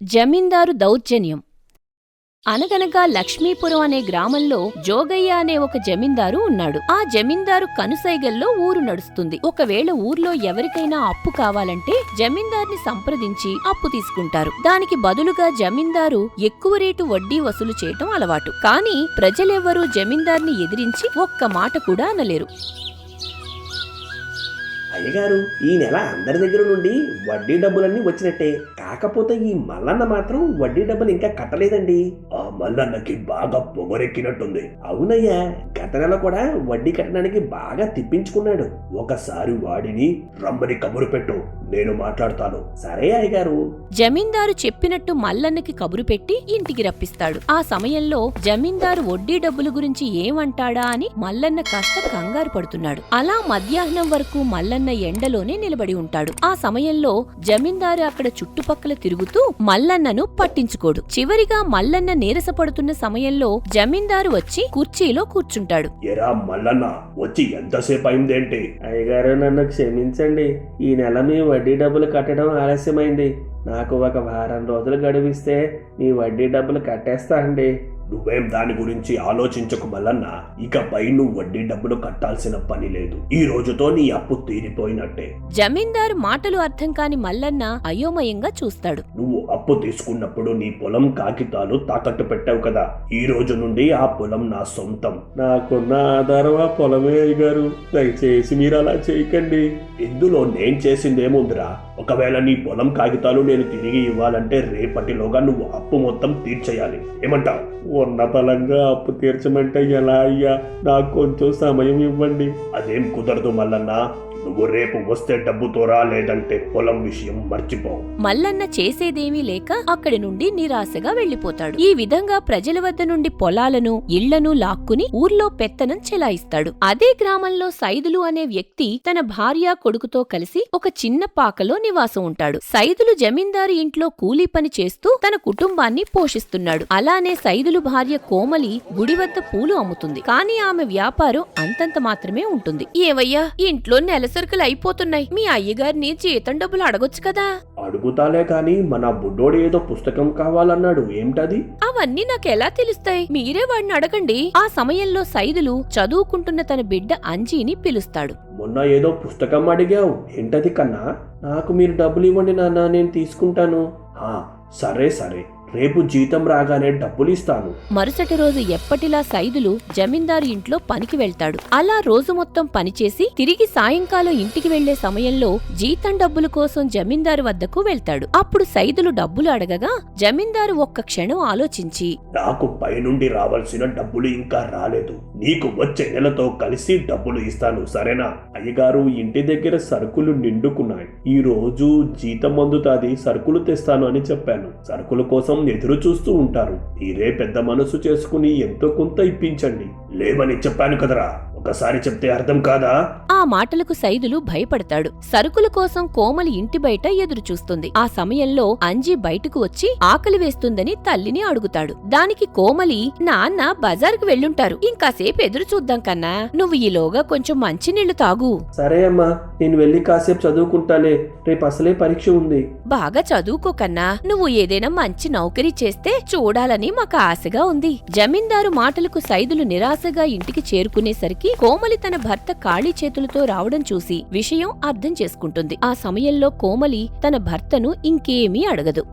జమీందారు దౌర్జన్యం. అనగనగా లక్ష్మీపురం అనే గ్రామంలో జోగయ్య అనే ఒక జమీందారు ఉన్నాడు. ఆ జమీందారు కనుసైగల్లో ఊరు నడుస్తుంది. ఒకవేళ ఊర్లో ఎవరికైనా అప్పు కావాలంటే జమీందార్ని సంప్రదించి అప్పు తీసుకుంటారు. దానికి బదులుగా జమీందారు ఎక్కువ రేటు వడ్డీ వసూలు చేయటం అలవాటు. కానీ ప్రజలెవ్వరూ జమీందార్ని ఎదిరించి ఒక్క మాట కూడా అనలేరు. అయ్యగారు, ఈ నెల అందరి దగ్గర నుండి వడ్డీ డబ్బులన్నీ వచ్చినట్టే. కాకపోతే ఈ మల్లన్న మాత్రం వడ్డీ డబ్బులు ఇంకా కట్టలేదండి. ఆ మల్లన్నకి బాగా పొగరెక్కినట్టుంది. అవునయ్యా, గత నెల కూడా వడ్డీ కట్టడానికి బాగా తిప్పించుకున్నాడు. ఒకసారి వాడిని రమ్మని కబురు పెట్టు, నేను మాట్లాడతాను. సరే అయ్యగారు. జమీందారు చెప్పినట్టు మల్లన్నకి కబురు పెట్టి ఇంటికి రప్పిస్తాడు. ఆ సమయంలో జమీందారు వడ్డీ డబ్బుల గురించి ఏమంటాడా అని మల్లన్న కాస్త కంగారు పడుతున్నాడు. అలా మధ్యాహ్నం వరకు మల్లన్న ఎండలోనే నిలబడి ఉంటాడు. ఆ సమయంలో జమీందారు అక్కడ చుట్టుపక్కల తిరుగుతూ మల్లన్నను పట్టించుకోడు. చివరిగా మల్లన్న నీరసపడుతున్న సమయంలో జమీందారు వచ్చి కుర్చీలో కూర్చుంటాడు. ఎరా మల్లన్న, వచ్చి ఎంతసేపు అయిందేంటి? అయ్యగారు, నన్ను క్షమించండి. ఈ నెల మీ వడ్డీ డబ్బులు కట్టడం ఆలస్యమైంది. నాకు ఒక వారం రోజులు గడువిస్తే మీ వడ్డీ డబ్బులు కట్టేస్తా అండి. నువ్వేం దాని గురించి ఆలోచించకు మల్లన్న. ఇకపై నువ్వు వడ్డీ డబ్బులు కట్టాల్సిన పని లేదు. ఈ రోజుతో నీ అప్పు తీరిపోయినట్టే. జమీందారు మాటలు అర్థం కాని మల్లన్న అయోమయంగా చూస్తాడు. నువ్వు అప్పు తీసుకున్నప్పుడు నీ పొలం కాగితాలు తాకట్టు పెట్టావు కదా. ఈ రోజు నుండి ఆ పొలం నా సొంతం. నాకున్న ఆధారం ఆ పొలమే అయ్యగారు. దయచేసి మీరు అలా చేయకండి. ఇందులో నేను చేసిందేముందిరా? ఒకవేళ నీ పొలం కాగితాలు నేను తిరిగి ఇవ్వాలంటే రేపటిలోగా నువ్వు అప్పు మొత్తం తీర్చేయాలి. ఏమంటావు? ఉన్న బలంగా అప్పు తీర్చమంటే ఎలా అయ్యా? నాకు కొంచెం సమయం ఇవ్వండి. అదేం కుదరదు మల్లన్న. నువ్వు రేపు వస్తే డబ్బుతో రా, లేదంటే పొలం విషయం మర్చిపో. మల్లన్న చేసేదేమీ లేక అక్కడి నుండి నిరాశగా వెళ్లిపోతాడు. ఈ విధంగా ప్రజల వద్ద నుండి పొలాలను ఇళ్లను లాక్కుని ఊర్లో పెత్తనం చెలాయిస్తాడు. అదే గ్రామంలో సైదులు అనే వ్యక్తి తన భార్య కొడుకుతో కలిసి ఒక చిన్న పాకలో నివాసం ఉంటాడు. సైదులు జమీందారు ఇంట్లో కూలీ పని చేస్తూ తన కుటుంబాన్ని పోషిస్తున్నాడు. అలానే సైదులు భార్య కోమలి గుడి వద్ద పూలు అమ్ముతుంది. కానీ ఆమె వ్యాపారం అంతంత మాత్రమే ఉంటుంది. ఏవయ్యా, ఇంట్లో నెలసరుకులు అయిపోతున్నాయి. మీ అయ్యగారిని జీతం డబ్బులు అడగొచ్చు కదా. అడుగుతాలే కాని మన బుడ్డోడు ఏదో పుస్తకం కావాలన్నాడు. ఏమిటది? అవన్నీ నాకెలా తెలుస్తాయి? మీరే వాడిని అడగండి. ఆ సమయంలో సైదులు చదువుకుంటున్న తన బిడ్డ అంజీని పిలుస్తాడు. మొన్న ఏదో పుస్తకం అడిగావు, ఏంటది కన్నా? నాకు మీరు డబ్బులు ఇవ్వండి నాన్న, నేను తీసుకుంటాను. సరే సరే, రేపు జీతం రాగానే డబ్బులు ఇస్తాను. మరుసటి రోజు ఎప్పటిలా సైదులు జమీందారు ఇంట్లో పనికి వెళ్తాడు. అలా రోజు మొత్తం పనిచేసి తిరిగి సాయంకాలం ఇంటికి వెళ్లే సమయంలో జీతం డబ్బుల కోసం జమీందారు వద్దకు వెళ్తాడు. అప్పుడు సైదులు డబ్బులు అడగగా జమీందారు ఒక్క క్షణం ఆలోచించి, నాకు పైనుండి రావాల్సిన డబ్బులు ఇంకా రాలేదు. నీకు వచ్చే నెలతో కలిసి డబ్బులు ఇస్తాను, సరేనా? అయ్యగారు, ఇంటి దగ్గర సరుకులు నిండుకున్నాయి. ఈ రోజు జీతం అందుతాది, సరుకులు తెస్తాను అని చెప్పాను. సరుకుల కోసం ఎదురు చూస్తూ ఉంటారు. మీరే పెద్ద మనసు చేసుకుని ఎంతో కొంత ఇప్పించండి. లేవని చెప్పాను కదరా, ఒకసారి చెప్తే అర్థం కాదా? ఆ మాటలకు సైదులు భయపడతాడు. సరుకుల కోసం కోమలి ఇంటి బయట ఎదురు చూస్తుంది. ఆ సమయంలో అంజీ బయటకు వచ్చి ఆకలి వేస్తుందని తల్లిని అడుగుతాడు. దానికి కోమలి, నాన్న బజార్కు వెళ్ళుంటారు, ఇంకాసేపు ఎదురు చూద్దాం కన్నా, నువ్వు ఈలోగా కొంచెం మంచినీళ్లు తాగు. సరే అమ్మా, నేను వెళ్ళి కాసేపు చదువుకుంటాలే. రేపు అసలే పరీక్ష ఉంది. బాగా చదువుకోకన్నా, నువ్వు ఏదైనా మంచి నౌకరీ చేస్తే చూడాలని మాకు ఆశగా ఉంది. జమీందారు మాటలకు సైదులు నిరాశగా ఇంటికి చేరుకునేసరికి కోమలి తన భర్త ఖాళీ చేతులతో రావడం చూసి విషయం అర్థం చేసుకుంటుంది. ఆ సమయంలో కోమలి తన భర్తను ఇంకేమీ అడగదు.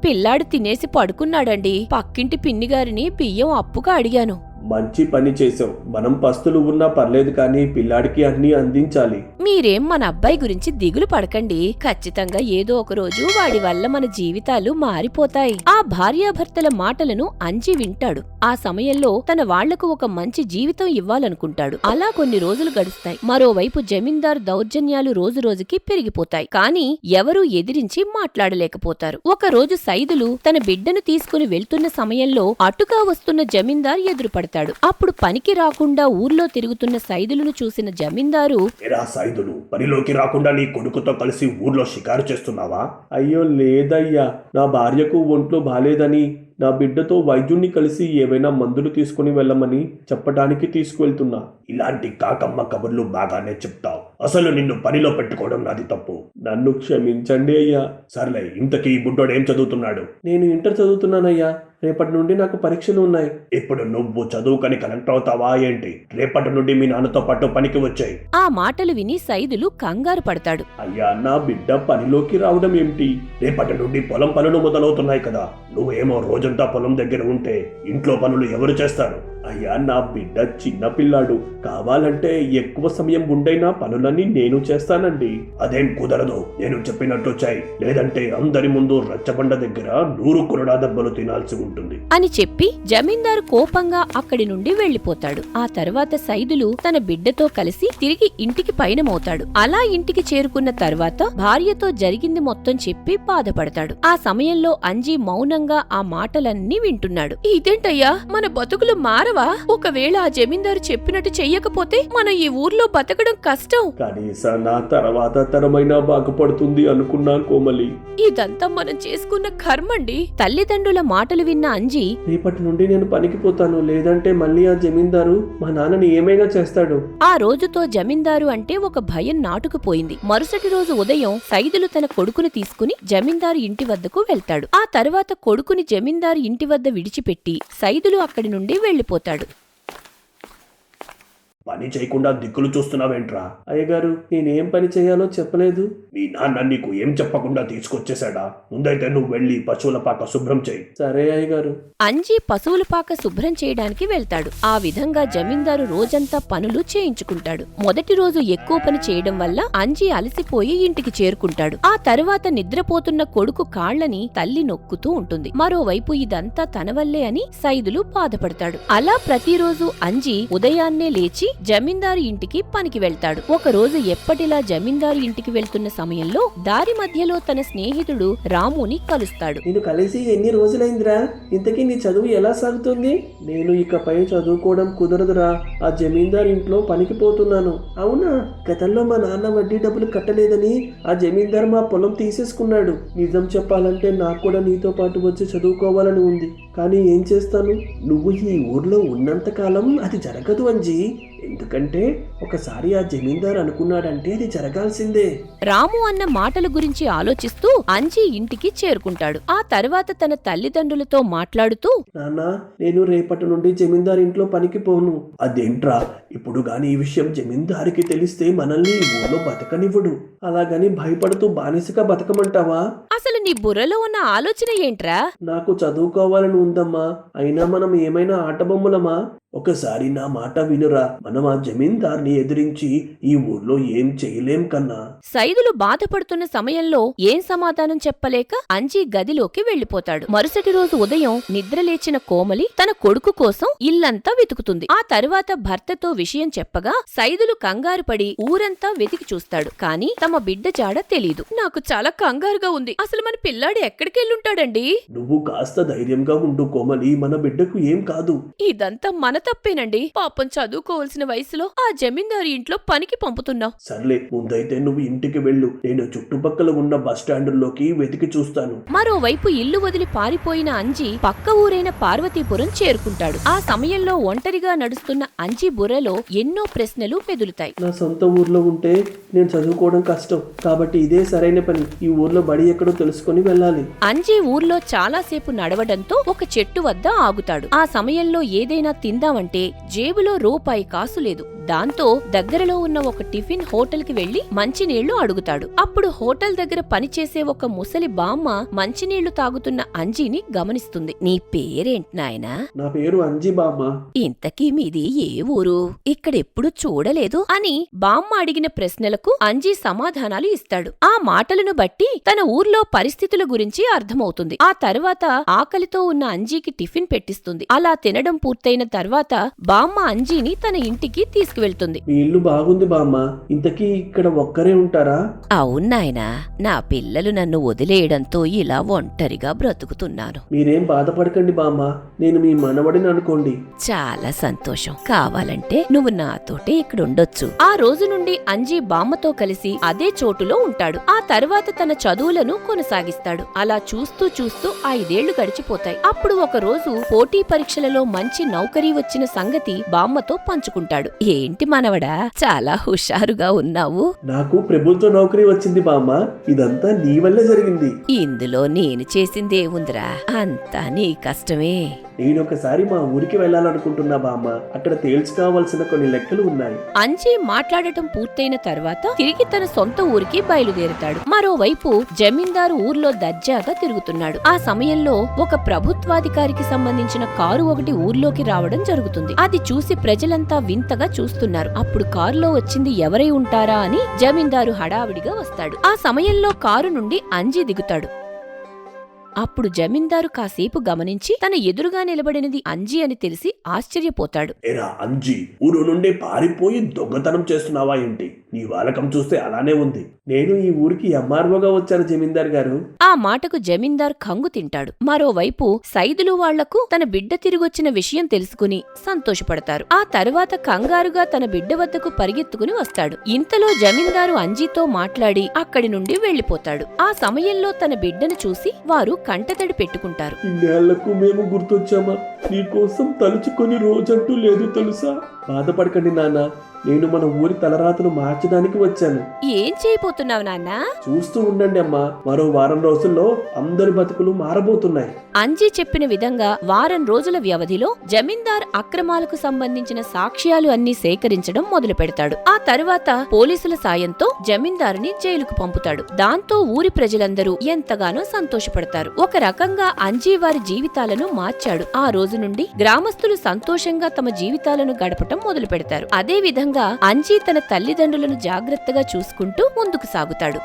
పిల్లాడు తినేసి పడుకున్నాడండి. పక్కింటి పిన్నిగారిని బియ్యం అప్పుగా అడిగాను. మంచి పని చేసావు. మనం పస్తులు ఉన్నా పర్లేదు, కానీ పిల్లాడికి అన్ని అందించాలి. మీరేం మన అబ్బాయి గురించి దిగులు పడకండి. ఖచ్చితంగా ఏదో ఒక రోజు వాడి వల్ల మన జీవితాలు మారిపోతాయి. ఆ భార్యాభర్తల మాటలను అంజి వింటాడు. ఆ సమయంలో తన వాళ్లకు ఒక మంచి జీవితం ఇవ్వాలనుకుంటాడు. అలా కొన్ని రోజులు గడుస్తాయి. మరోవైపు జమీందారు దౌర్జన్యాలు రోజురోజుకి పెరిగిపోతాయి. కానీ ఎవరూ ఎదిరించి మాట్లాడలేకపోతారు. ఒక రోజు సైదులు తన బిడ్డను తీసుకుని వెళ్తున్న సమయంలో అటుగా వస్తున్న జమీందారు ఎదురుపడతాడు. వెళ్తాడు. అప్పుడు పనికి రాకుండా ఊర్లో తిరుగుతున్న సైదులను చూసిన జమీందారు, ఎరా సైదులు, పనిలోకి రాకుండా నీ కొడుకుతో కలిసి ఊర్లో షికారు చేస్తున్నావా? అయ్యో లేదయ్యా, నా భార్యకు ఒంట్లో బాలేదని నా బిడ్డతో వైద్యుణ్ణి కలిసి ఏవైనా మందులు తీసుకుని వెళ్ళమని చెప్పడానికి తీసుకువెళ్తున్నా. ఇలాంటి కాకమ్మ కబుర్లు బాగానే చెప్తావు. అసలు నిన్ను పనిలో పెట్టుకోవడం నాది తప్పు. నన్ను క్షమించండి అయ్యా. సర్లే, ఇంతకీ ఈ బుడ్డోడు ఏం చదువుతున్నాడు? నేను ఇంటర్ చదువుతున్నానయ్యా. రేపటి నుండి నాకు పరీక్షలు ఉన్నాయి. ఇప్పుడు నువ్వు చదువుకని కలెక్టర్ అవుతావా ఏంటి? రేపటి నుండి మీ నాన్నతో పాటు పనికి వచ్చాయి. ఆ మాటలు విని సైదులు కంగారు పడతాడు. అయ్యా, నా బిడ్డ పనిలోకి రావడం ఏమిటి? రేపటి నుండి పొలం పనులు మొదలవుతున్నాయి కదా. నువ్వేమో రోజంతా పొలం దగ్గర ఉంటే ఇంట్లో పనులు ఎవరు చేస్తారు? అయ్యా, నా బిడ్డ చిన్న పిల్లాడు. కావాలంటే ఎక్కువ సమయం ఉండైనా పనులన్నీ నేను చేస్తానండి. అదేం కుదరదు. నేను చెప్పినట్టు చేయి, లేదంటే అందరి ముందు రచ్చబండ దగ్గర 100 కొరడా దెబ్బలు తినాల్సి ఉంటుంది అని చెప్పి జమీందారు కోపంగా అక్కడి నుండి వెళ్లిపోతాడు. ఆ తర్వాత సైదులు తన బిడ్డతో కలిసి తిరిగి ఇంటికి పయనమవుతాడు. అలా ఇంటికి చేరుకున్న తర్వాత భార్యతో జరిగింది మొత్తం చెప్పి బాధపడతాడు. ఆ సమయంలో అంజీ మౌనంగా ఆ మాటలన్నీ వింటున్నాడు. ఇదేంటయ్యా, మన బతుకులు మారవా? ఒకవేళ ఆ జమీందారు చెప్పినట్టు చెయ్యకపోతే మనం ఈ ఊర్లో బతకడం కష్టం. కనీసం నా తర్వాత తరమైనా బాగుపడుతుంది అనుకున్నా కోమలి. ఇదంతా మనం చేసుకున్న కర్మండి. తల్లిదండ్రుల మాటలు విన్న అంజీ, రేపటి నుండి నేను పనికి పోతాను, లేదంటే మళ్ళీ ఆ జమీందారు మా నాన్నని ఏమైనా చేస్తాడు. ఆ రోజుతో జమీందారు అంటే ఒక భయం నాటుకుపోయింది. మరుసటి రోజు ఉదయం సైదులు తన కొడుకుని తీసుకుని జమీందారు ఇంటి వద్దకు వెళ్తాడు. ఆ తర్వాత కొడుకుని జమీందారు ఇంటి వద్ద విడిచిపెట్టి సైదులు అక్కడి నుండి వెళ్లిపోతాడు. పని చేయకుండా దిక్కులు చూస్తున్నావేంట్రా? అయ్యగారు, నేనేం పని చేయాలో చెప్పలేదు. మీ నాన్న నీకు ఏం చెప్పకుండా తీసుకొచ్చేశాడా? ముందైతే నువ్వు వెళ్ళి పశువుల పాక శుభ్రం చేయి. సరే అయ్యగారు. అంజీ పశువుల పాక శుభ్రం చేయడానికి వెళ్తాడు. ఆ విధంగా జమీందారు రోజంతా పనులు చేయించుకుంటాడు. మొదటి రోజు ఎక్కువ పని చేయడం వల్ల అంజీ అలసిపోయి ఇంటికి చేరుకుంటాడు. ఆ తరువాత నిద్రపోతున్న కొడుకు కాళ్లని తల్లి నొక్కుతూ ఉంటుంది. మరోవైపు ఇదంతా తన వల్లే అని సైదులు బాధపడతాడు. అలా ప్రతిరోజు అంజీ ఉదయాన్నే లేచి జమీందారు ఇంటికి పనికి వెళ్తాడు. ఒకరోజు ఎప్పటిలా జమీందారు ఇంటికి వెళ్తున్న సమయంలో దారి మధ్యలో తన స్నేహితుడు రాముని కలుస్తాడు. నేను కలిసి ఎన్ని రోజులైందిరా? ఇంతకీ నీ చదువు ఎలా సాగుతుంది? నేను ఇకపై చదువుకోవడం కుదరదురా. ఆ జమీందారు ఇంట్లో పనికి పోతున్నాను. అవునా? గతంలో మా నాన్న వడ్డీ డబ్బులు కట్టలేదని ఆ జమీందారు మా పొలం తీసేసుకున్నాడు. నిజం చెప్పాలంటే నాకు కూడా నీతో పాటు వచ్చి చదువుకోవాలని ఉంది. కానీ ఏం చేస్తాను? నువ్వు ఈ ఊర్లో ఉన్నంత కాలం అది జరగదు అంజీ. ఎందుకంటే ఒకసారి ఆ జమీందారు అనుకున్నాడంటే అది జరగాల్సిందే. రాము అన్న మాటల గురించి ఆలోచిస్తూ అంజీ ఇంటికి చేరుకుంటాడు. ఆ తర్వాత తన తల్లిదండ్రులతో మాట్లాడుతూ, నాన్నా, నేను రేపటి నుండి జమీందారు ఇంట్లో పనికి పోను. అదేంట్రా? ఇప్పుడు గాని ఈ విషయం జమీందారికి తెలిస్తే మనల్ని ఈ ఊర్లో బతకనివ్వడు. అలాగని భయపడుతూ బానిసగా బతకమంటావా? అసలు నీ బుర్రలో ఉన్న ఆలోచన ఏంట్రా? నాకు చదువుకోవాలని ఉందమ్మా. అయినా మనం ఏమైనా ఆటబొమ్మలమా? ఒకసారి నా మాట వినురా. మనం ఆ జమీందార్ని ఎదిరించి ఈ ఊర్లో ఏం చేయలేం కన్నా. సైదులు బాధపడుతున్న సమయంలో ఏం సమాధానం చెప్పలేక అంజీ గదిలోకి వెళ్లిపోతాడు. మరుసటి రోజు ఉదయం నిద్రలేచిన కోమలి తన కొడుకు కోసం ఇల్లంతా వెతుకుతుంది. ఆ తరువాత భర్తతో విషయం చెప్పగా సైదులు కంగారు పడి ఊరంతా వెతికి చూస్తాడు. కాని తమ బిడ్డ జాడ తెలీదు. నాకు చాలా కంగారుగా ఉంది. అసలు మన పిల్లాడు ఎక్కడికెళ్ళుంటాడండి? నువ్వు కాస్త ధైర్యంగా ఉండు కోమలి. మన బిడ్డకు ఏం కాదు. ఇదంతా మన తప్పేనండి. పాపం చదువుకోవాల్సిన వయసులో ఆ జమీందారు ఇంట్లో పనికి పంపుతున్నావు. సర్లే, ముందైతే నువ్వు ఇంటికి వెళ్ళు. నేను చుట్టుపక్కల ఉన్న బస్టాండుల్లోకి వెతికి చూస్తాను. మరోవైపు ఇల్లు వదిలి పారిపోయిన అంజీ పక్క ఊరైన పార్వతీపురం చేరుకుంటాడు. ఆ సమయంలో ఒంటరిగా నడుస్తున్న అంజీ బుర్రలో ఎన్నో ప్రశ్నలు మెదులుతాయి. నా సొంత ఊర్లో ఉంటే నేను చదువుకోవడం కష్టం. కాబట్టి ఇదే సరైన పని. ఈ ఊర్లో బడి ఎక్కడో తెలుసుకొని వెళ్ళాలి. అంజీ ఊర్లో చాలాసేపు నడవడంతో ఒక చెట్టు వద్ద ఆగుతాడు. ఆ సమయంలో ఏదైనా తిందామంటే జేబులో రూపాయి కాసు లేదు. దాంతో దగ్గరలో ఉన్న ఒక టిఫిన్ హోటల్ కి వెళ్లి మంచినీళ్లు అడుగుతాడు. అప్పుడు హోటల్ దగ్గర పనిచేసే ఒక ముసలి బామ్మ మంచినీళ్లు తాగుతున్న అంజీని గమనిస్తుంది. నీ పేరేంటి నాయనా? నా పేరు అంజీ బామ్మ. ఇంతకీ మీది ఏ ఊరు? ఇక్కడెప్పుడు చూడలేదు అని బామ్మ అడిగిన ప్రశ్నలకు అంజీ సమాధానాలు ఇస్తాడు. ఆ మాటలను బట్టి తన ఊర్లో పరిస్థితుల గురించి అర్థమవుతుంది. ఆ తర్వాత ఆకలితో ఉన్న అంజీకి టిఫిన్ పెట్టిస్తుంది. అలా తినడం పూర్తయిన తర్వాత బామ్మ అంజీని తన ఇంటికి తీసుకు తీసుకువెళ్తుంది. మీ ఇల్లు బాగుంది బామ్మ. ఇంతకీ ఇక్కడ ఒక్కరే ఉంటారా? అవునాయనా, నా పిల్లలు నన్ను వదిలేయడంతో ఇలా ఒంటరిగా బ్రతుకుతున్నాను. మీరేం బాధపడకండి బామ్మ, నేను మీ మనవడిని అనుకోండి. చాలా సంతోషం. కావాలంటే నువ్వు నాతోటే ఇక్కడుండొచ్చు. ఆ రోజు నుండి అంజీ బామ్మతో కలిసి అదే చోటులో ఉంటాడు. ఆ తర్వాత తన చదువులను కొనసాగిస్తాడు. అలా చూస్తూ చూస్తూ 5 ఏళ్లు గడిచిపోతాయి. అప్పుడు ఒక రోజు పోటీ పరీక్షలలో మంచి నౌకరీ వచ్చిన సంగతి బామ్మతో పంచుకుంటాడు. ఏంటి మనవడా, చాలా హుషారుగా ఉన్నావు? నాకు ప్రభుత్వ నౌకరీ వచ్చింది బామ్మ. ఇదంతా నీ వల్లే జరిగింది. ఇందులో నేను చేసిందేముందిరా, అంతా నీ కష్టమే. నేనొకసారి మా ఊరికి వెళ్ళాలనుకుంటున్నా బామ్మ. అక్కడ తేల్చుకోవాల్సిన కొన్ని లెక్కలు ఉన్నాయి. అంజీ మాట్లాడటం పూర్తయిన తర్వాత తిరిగి తన సొంత ఊరికి బయలుదేరుతాడు. మరోవైపు జమీందారు ఊర్లో దర్జాగా తిరుగుతున్నాడు. ఆ సమయంలో ఒక ప్రభుత్వాధికారికి సంబంధించిన కారు ఒకటి ఊర్లోకి రావడం జరుగుతుంది. అది చూసి ప్రజలంతా వింతగా చూస్తున్నారు. అప్పుడు కారులో వచ్చింది ఎవరై ఉంటారా అని జమీందారు హడావిడిగా వస్తాడు. ఆ సమయంలో కారు నుండి అంజీ దిగుతాడు. అప్పుడు జమీందారు కాసేపు గమనించి తన ఎదురుగా నిలబడినది అంజీ అని తెలిసి ఆశ్చర్యపోతాడు. ఎరా అంజీ, ఊరు నుండి పారిపోయి దొంగతనం చేస్తున్నావా ఏంటి? నీ వాలకం చూస్తే అలానే ఉంది. నేను ఈ ఊరికి ఎంఆర్ఓగా వచ్చాను జమీందార్ గారు. ఆ మాటకు జమీందార్ కంగు తింటాడు. మరోవైపు సైదులు వాళ్లకు తన బిడ్డ తిరిగొచ్చిన విషయం తెలుసుకుని సంతోషపడతారు. ఆ తర్వాత కంగారుగా తన బిడ్డ వద్దకు పరిగెత్తుకుని వస్తాడు. ఇంతలో జమీందారు అంజీతో మాట్లాడి అక్కడి నుండి వెళ్లిపోతాడు. ఆ సమయంలో తన బిడ్డను చూసి వారు కంటతడి పెట్టుకుంటారు. ఇన్నేళ్లకు మేము గుర్తొచ్చామా? నీకోసం తలుచుకొని రోజంటూ లేదు తెలుసా? బాధపడకండి నాన్న, నేను మన ఊరి తలరాతను మార్చడానికి వచ్చాను. ఏం చేయబోతున్నావు నాన్నా? చూస్తూ ఉండండి అమ్మా, మరో వారం రోజుల్లో అందరి బతుకులు మారబోతున్నాయి. అంజీ చెప్పిన విధంగా వారం రోజుల వ్యవధిలో జమీందార్ అక్రమాలకు సంబంధించిన సాక్ష్యాలు అన్ని సేకరించడం మొదలు పెడతాడు. ఆ తరువాత పోలీసుల సాయంతో జమీందారుని జైలుకు పంపుతాడు. దాంతో ఊరి ప్రజలందరూ ఎంతగానో సంతోషపడతారు. ఒక రకంగా అంజీ వారి జీవితాలను మార్చాడు. ఆ రోజు నుండి గ్రామస్తులు సంతోషంగా తమ జీవితాలను గడపటం మొదలు పెడతారు. అదే విధంగా అంజీ తన తల్లిదండ్రులను జాగ్రత్తగా చూసుకుంటూ ముందుకు సాగుతాడు.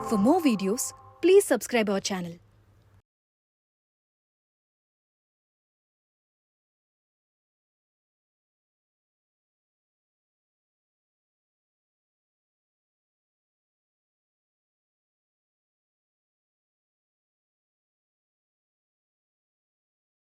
For more videos, please subscribe our channel.